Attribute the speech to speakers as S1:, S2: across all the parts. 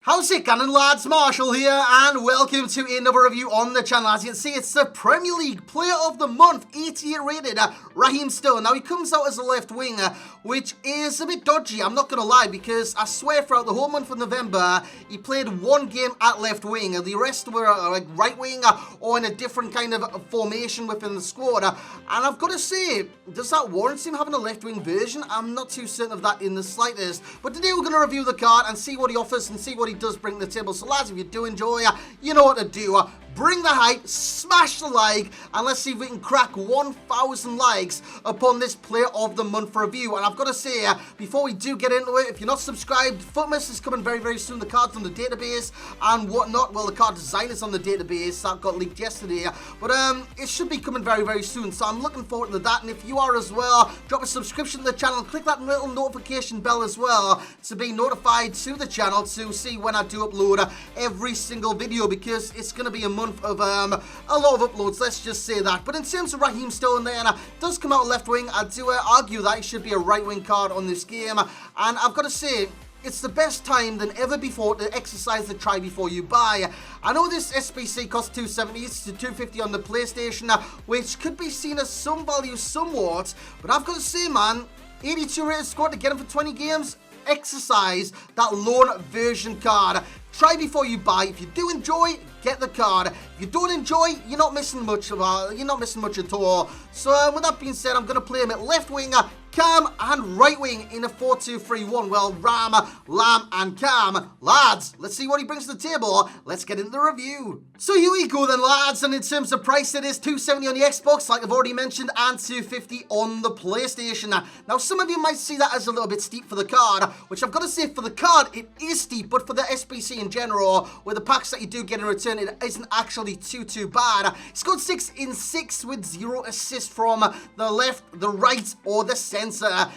S1: How's it going, lads? Marshall here, and welcome to another review on the channel. As you can see, it's the Premier League Player of the Month, 88 rated, Raheem Sterling. Now, he comes out as a left winger, which is a bit dodgy, I'm not going to lie, because I swear throughout the whole month of November, he played one game at left wing, and the rest were like right wing or in a different kind of formation within the squad. And I've got to say, does that warrant him having a left wing version? I'm not too certain of that in the slightest. But today we're going to review the card and see what he offers and see what he does bring to the table. So lads, if you do enjoy, you know what to do. Bring the hype, smash the like, and let's see if we can crack 1,000 likes upon this Player of the Month review. And I've got to say, before we do get into it, if you're not subscribed, Footmas is coming very, very soon. The card's on the database and whatnot. Well, the card design is on the database. That got leaked yesterday. But it should be coming very, very soon. So I'm looking forward to that. And if you are as well, drop a subscription to the channel. Click that little notification bell as well to be notified to the channel to see when I do upload every single video, because it's going to be a month of a lot of uploads, let's just say that. But in terms of Raheem Sterling then, does come out left wing. I do argue that he should be a right wing card on this game, and I've got to say, it's the best time than ever before to exercise the try before you buy. I know this SBC costs $270 to $250 on the PlayStation, which could be seen as some value somewhat, but I've got to say, man, 82 rated squad to get him for 20 games, exercise that loan version card. Try before you buy. If you do enjoy, get the card. If you don't enjoy, you're not missing much at all. So with that being said, I'm going to play him at left wing, Cam, and right wing in a 4-2-3-1. Well, Ram, Lam, and Cam. Lads, let's see what he brings to the table. Let's get into the review. So here we go then, lads. And in terms of price, it is $270 on the Xbox, like I've already mentioned, and $250 on the PlayStation. Now, some of you might see that as a little bit steep for the card, which I've got to say, for the card, it is steep, but for the SBC in general, with the packs that you do get in return, it isn't actually too bad. He scored 6 in 6 with 0 assists from the left, the right, or the centre.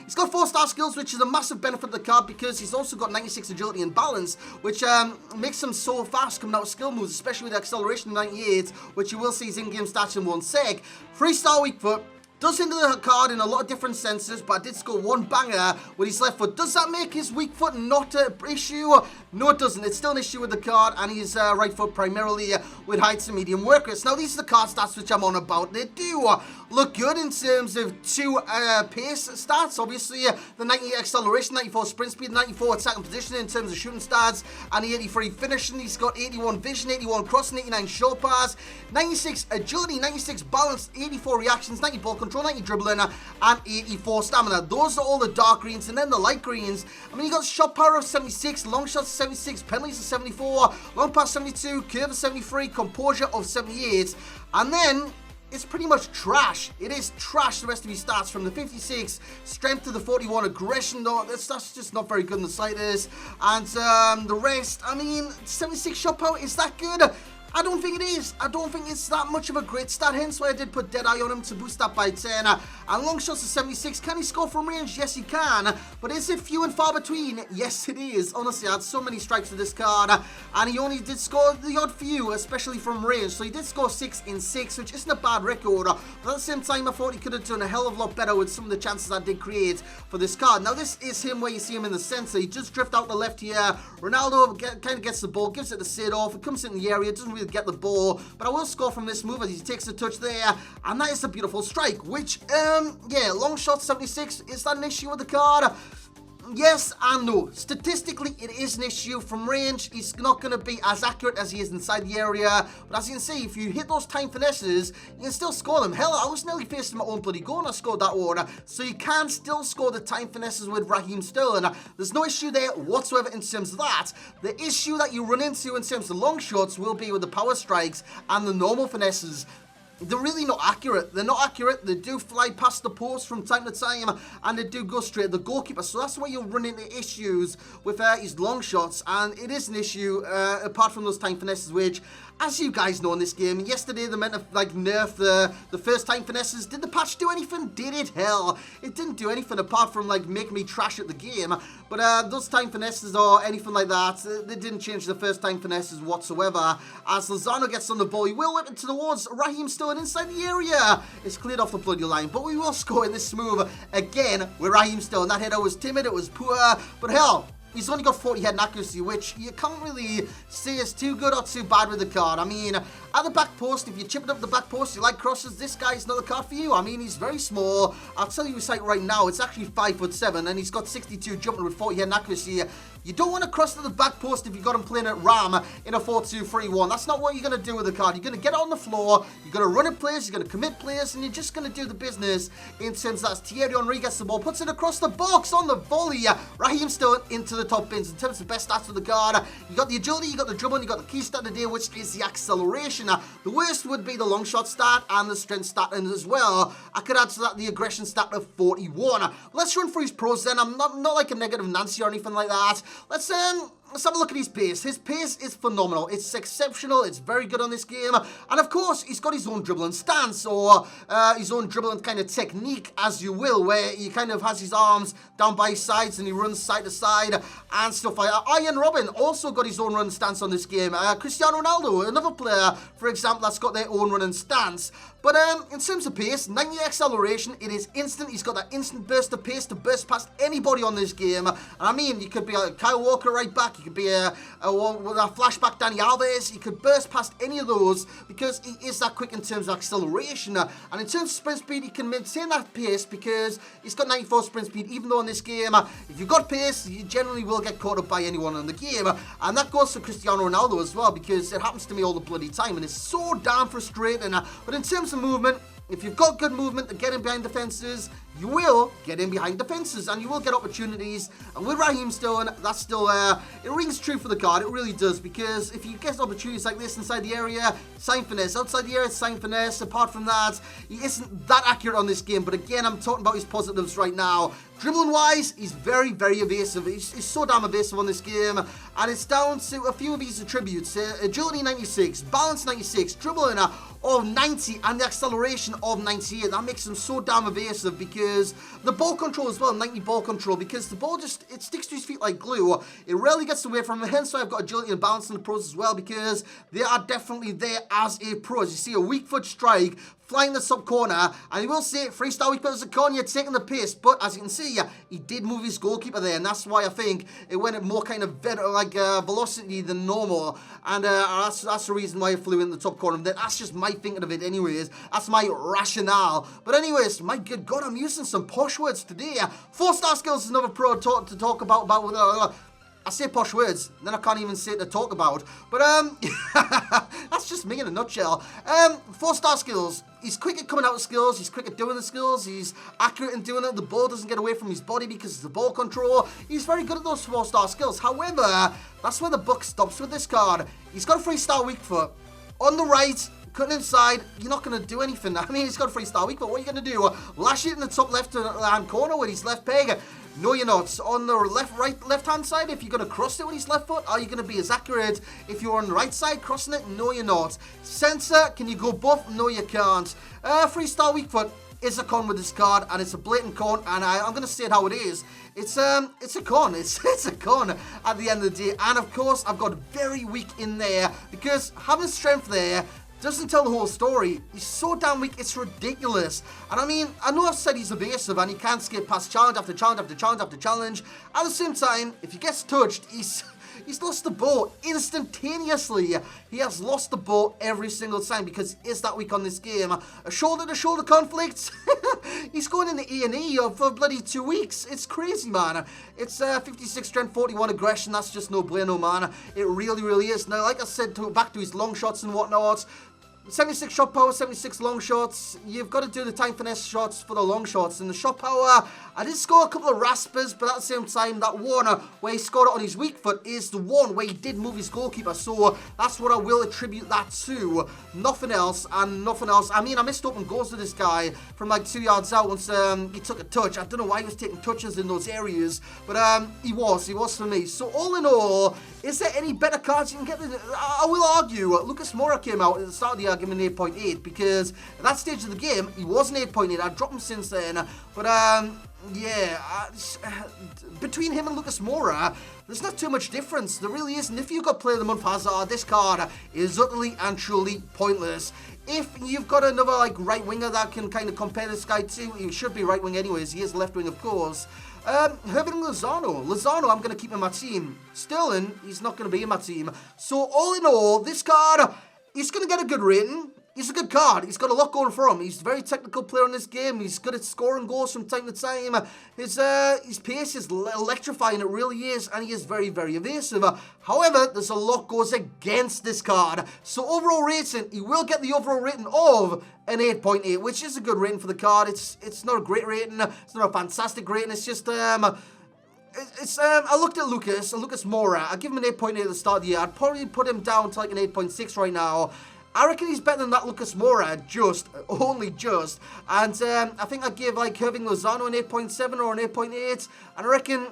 S1: He's got 4-star skills, which is a massive benefit of the card, because he's also got 96 agility and balance, which makes him so fast coming out of skill moves, especially with the acceleration 98, which you will see his in-game stats in 1 sec. 3-star weak foot. Does hinder the card in a lot of different senses, but I did score 1 banger with his left foot. Does that make his weak foot not an issue? No, it doesn't. It's still an issue with the card, and his right foot primarily with heights and medium work rates. Now, these are the card stats which I'm on about. They do look good in terms of 2 pace stats. Obviously, the 90 acceleration, 94 sprint speed, 94 attacking position in terms of shooting stats, and the 83 finishing. He's got 81 vision, 81 crossing, 89 short pass, 96 agility, 96 balance, 84 reactions, 90 ball control, 90 dribbling, and 84 stamina. Those are all the dark greens, and then the light greens. I mean, you got shot power of 76, long shots of 76, penalties of 74, long pass 72, curve of 73, composure of 78, and then it's pretty much trash. It is trash, the rest of his stats, from the 56 strength to the 41 aggression. Though that's just not very good in the slightest. And the rest, I mean, 76 shot power, is that good? I don't think it is. I don't think it's that much of a great stat, hence why I did put Deadeye on him to boost that by 10. And long shots of 76. Can he score from range? Yes, he can. But is it few and far between? Yes, it is. Honestly, I had so many strikes with this card, and he only did score the odd few, especially from range. So he did score 6 in 6, which isn't a bad record. But at the same time, I thought he could have done a hell of a lot better with some of the chances I did create for this card. Now, this is him where you see him in the center. He just drift out the left here. Ronaldo kind of gets the ball, gives it to Seedorf. It comes in the area, doesn't really get the ball, but I will score from this move as he takes a touch there, and that is a beautiful strike, which, yeah, long shot 76, is that an issue with the card? Yes and no. Statistically, it is an issue. From range, he's not going to be as accurate as he is inside the area. But as you can see, if you hit those time finesses, you can still score them. Hell, I was nearly facing my own bloody goal and I scored that one. So you can still score the time finesses with Raheem Sterling. There's no issue there whatsoever in terms of that. The issue that you run into in terms of long shots will be with the power strikes and the normal finesses. They're really not accurate. They're not accurate. They do fly past the post from time to time, and they do go straight at the goalkeeper. So that's why you'll run into issues with his long shots, and it is an issue apart from those time finesses, which, as you guys know in this game, yesterday they meant to like nerf the first time finesses. Did the patch do anything? Did it? Hell, it didn't do anything apart from like make me trash at the game. But those time finesses or anything like that, they didn't change the first time finesses whatsoever. As Lozano gets on the ball, he will whip it towards Raheem Sterling inside the area. It's cleared off the bloody line, but we will score in this move again with Raheem Sterling. That header was timid, it was poor, but hell, he's only got 40 head accuracy, which you can't really say is too good or too bad with the card. I mean, at the back post, if you chip it up the back post, you like crosses, this guy is not the card for you. I mean, he's very small. I'll tell you his height right now, it's actually 5'7", and he's got 62 jumping with 40 head accuracy. You don't want to cross to the back post if you've got him playing at Ram in a 4-2-3-1. That's not what you're going to do with the card. You're going to get it on the floor, you're going to run it players, you're going to commit players, and you're just going to do the business in terms of that. Thierry Henry gets the ball, puts it across the box on the volley. Raheem Sterling into the top bins. In terms of best stats for the card, you got the agility, you got the dribbling, you got the key stat today, which is the acceleration. The worst would be the long shot stat and the strength stat as well. I could add to that the aggression stat of 41. Let's run through his pros then. I'm not like a negative Nancy or anything like that. Let's have a look at his pace. His pace is phenomenal. It's exceptional. It's very good on this game. And of course, he's got his own dribbling stance, or his own dribbling kind of technique, as you will, where he kind of has his arms down by his sides and he runs side to side and stuff like that. Ian Robin also got his own run stance on this game. Cristiano Ronaldo, another player, for example, that's got their own running stance. But in terms of pace, 90 acceleration, it is instant. He's got that instant burst of pace to burst past anybody on this game. And I mean, you could be like Kyle Walker right back. You could be a flashback Dani Alves. You could burst past any of those because he is that quick in terms of acceleration. And in terms of sprint speed, he can maintain that pace because he's got 94 sprint speed, even though in this game, if you've got pace, you generally will get caught up by anyone in the game. And that goes for Cristiano Ronaldo as well, because it happens to me all the bloody time, and it's so damn frustrating. But in terms of movement, if you've got good movement to get in behind defenses, you will get in behind defenses and you will get opportunities. And with Raheem Sterling, that's still, it rings true for the card. It really does, because if you get opportunities like this inside the area, sign finesse. Outside the area, sign finesse. Apart from that, he isn't that accurate on this game. But again, I'm talking about his positives right now. Dribbling wise, he's very, very evasive. He's so damn evasive on this game. And it's down to a few of his attributes. Agility 96, balance 96, dribbling of 90, and the acceleration of 98. That makes him so damn evasive, because the ball control as well, 90 ball control, because the ball just, it sticks to his feet like glue. It rarely gets away from him. Hence why I've got agility and balance in the pros as well, because they are definitely there as a pro. As you see, a weak foot strike flying the sub corner, and he will say freestyle weak foot as a corner, taking the pace. But as you can see, he did move his goalkeeper there, and that's why I think it went at more kind of velocity than normal. And that's the reason why it flew in the top corner. That's just my thinking of it anyways. That's my rationale. But anyways, my good God, I'm using some posh words today. 4-star skills is another pro to talk about I say posh words, then I can't even say it to talk about. But, that's just me in a nutshell. 4-star skills. He's quick at coming out of skills. He's quick at doing the skills. He's accurate in doing it. The ball doesn't get away from his body because of the ball control. He's very good at those 4-star skills. However, that's where the buck stops with this card. He's got a 3-star weak foot. On the right, cutting inside, you're not going to do anything. I mean, he's got a 3-star weak foot. What are you going to do? Lash it in the top left-hand corner with his left peg? No, you're not. On the left-hand side, if you're going to cross it with his left foot, are you going to be as accurate if you're on the right side crossing it? No, you're not. Center, can you go both? No, you can't. 3-star weak foot is a con with this card, and it's a blatant con, and I'm going to say it how it is. It's a con. It's a con at the end of the day. And of course, I've got very weak in there, because having strength there doesn't tell the whole story. He's so damn weak, it's ridiculous. And I mean, I know I've said he's evasive and he can't skip past challenge after challenge after challenge after challenge. At the same time, if he gets touched, he's lost the ball instantaneously. He has lost the ball every single time because he is that weak on this game. A shoulder-to-shoulder conflict. He's going in the E&E for bloody 2 weeks. It's crazy, man. It's 56 strength, 41 aggression. That's just no bueno, man. It really, really is. Now, like I said, back to his long shots and whatnot. 76 shot power, 76 long shots. You've got to do the time finesse shots for the long shots. And the shot power, I did score a couple of raspers, but at the same time, that one where he scored it on his weak foot is the one where he did move his goalkeeper. So that's what I will attribute that to. Nothing else and nothing else. I mean, I missed open goals to this guy from like 2 yards out once he took a touch. I don't know why he was taking touches in those areas, but he was for me. So all in all, is there any better cards you can get? I will argue, Lucas Moura came out at the start of the argument 8.8, because at that stage of the game, he was an 8.8. I've dropped him since then, but yeah, between him and Lucas Moura, there's not too much difference. There really isn't. If you've got Player of the Month Hazard, this card is utterly and truly pointless. If you've got another like right winger that can kind of compare this guy to, he should be right wing anyways. He is left wing, of course. Irving Lozano, I'm going to keep in my team. Sterling, he's not going to be in my team. So all in all, this card, he's going to get a good rating. He's a good card. He's got a lot going for him. He's a very technical player in this game. He's good at scoring goals from time to time. His pace is electrifying. It really is. And he is very, very evasive. However, there's a lot goes against this card. So overall rating, he will get the overall rating of an 8.8, which is a good rating for the card. It's not a great rating. It's not a fantastic rating. It's just... I looked at Lucas Moura. I give him an 8.8 at the start of the year. I'd probably put him down to like an 8.6 right now. I reckon he's better than that Lucas Moura, only just. And I think I'd give like Irving Lozano an 8.7 or an 8.8. And I reckon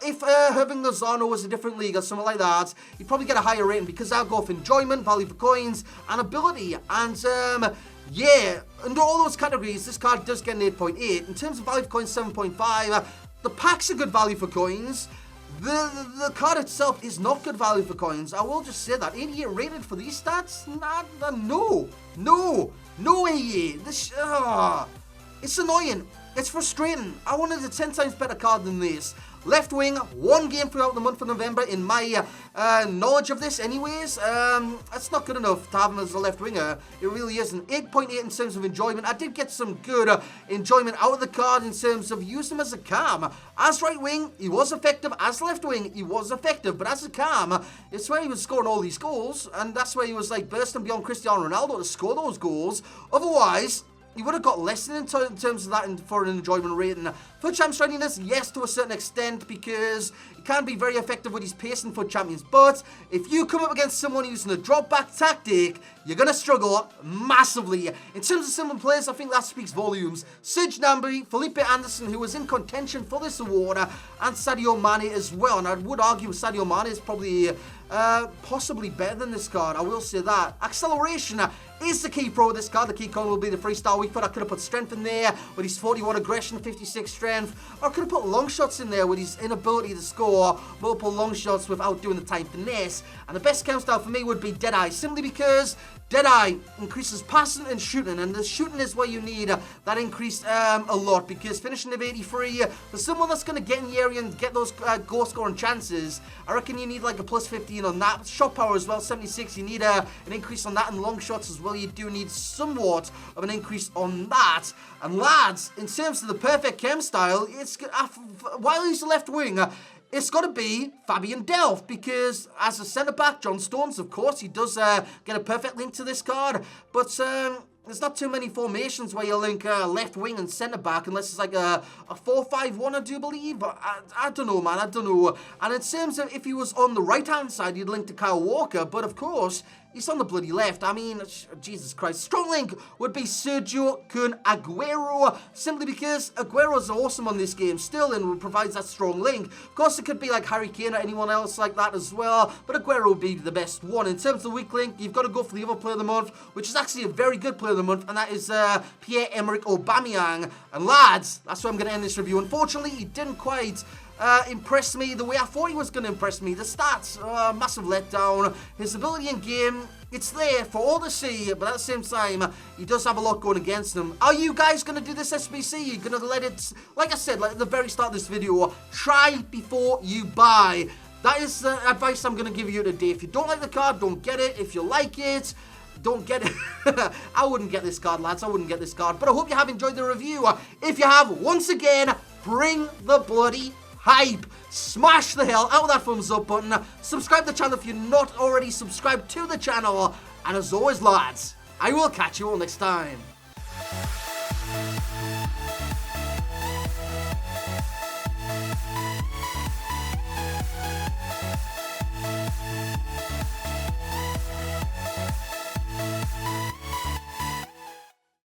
S1: if Irving Lozano was a different league or something like that, he'd probably get a higher rating because I'll go for enjoyment, value for coins, and ability. And yeah, under all those categories, this card does get an 8.8. In terms of value for coins, 7.5. The packs are good value for coins. The card itself is not good value for coins. I will just say that. 88 rated for these stats? No 88. It's annoying. It's frustrating. I wanted a 10 times better card than this. Left wing, one game throughout the month of November in my knowledge of this anyways. That's not good enough to have him as a left winger. It really isn't. 8.8 in terms of enjoyment. I did get some good enjoyment out of the card in terms of using him as a cam. As right wing, he was effective. As left wing, he was effective. But as a cam, it's where he was scoring all these goals. And that's where he was like bursting beyond Cristiano Ronaldo to score those goals. Otherwise... he would have got less in terms of that for an enjoyment rating. FUT Champs readiness, yes, to a certain extent, because he can be very effective with his pace in FUT Champions. But if you come up against someone using a drop-back tactic, you're going to struggle massively. In terms of similar players, I think that speaks volumes. Serge Gnabry, Felipe Anderson, who was in contention for this award, and Sadio Mane as well. And I would argue Sadio Mane is probably possibly better than this card. I will say that. Acceleration is the key pro of this card. The key con will be the freestyle weak foot. I could have put strength in there with his 41 aggression, 56 strength. Or I could have put long shots in there with his inability to score multiple long shots without doing the time finesse. And the best count style for me would be Deadeye, simply because Deadeye increases passing and shooting, and the shooting is where you need that increase a lot, because finishing of 83, for someone that's going to get in the area and get those goal scoring chances, I reckon you need like a plus 15 on that. Shot power as well, 76, you need an increase on that, and long shots as well, you do need somewhat of an increase on that. And lads, in terms of the perfect chem style, it's while he's a left wing, it's got to be Fabian Delph, because as a centre-back, John Stones, of course, he does get a perfect link to this card, but there's not too many formations where you link left wing and centre-back, unless it's like a 4-5-1, I do believe. I don't know, man, I don't know. And in terms of if he was on the right-hand side, you'd link to Kyle Walker, but of course, he's on the bloody left. I mean, Jesus Christ. Strong link would be Sergio Kun Aguero, simply because Aguero's awesome on this game. Sterling provides that strong link. Of course, it could be like Harry Kane or anyone else like that as well, but Aguero would be the best one. In terms of the weak link, you've got to go for the other player of the month, which is actually a very good player of the month, and that is Pierre-Emerick Aubameyang. And lads, that's where I'm going to end this review. Unfortunately, he didn't quite impressed me the way I thought he was going to impress me. The stats, massive letdown. His ability in game, it's there for all to see, but at the same time, he does have a lot going against him. Are you guys going to do this SBC? You're going to let it, like I said, like at the very start of this video, try before you buy. That is the advice I'm going to give you today. If you don't like the card, don't get it. If you like it, don't get it. I wouldn't get this card, lads. I wouldn't get this card. But I hope you have enjoyed the review. If you have, once again, bring the bloody hype. Smash the hell out of that thumbs up button. Subscribe to the channel if you're not already subscribed to the channel. And as always, lads, I will catch you all next time.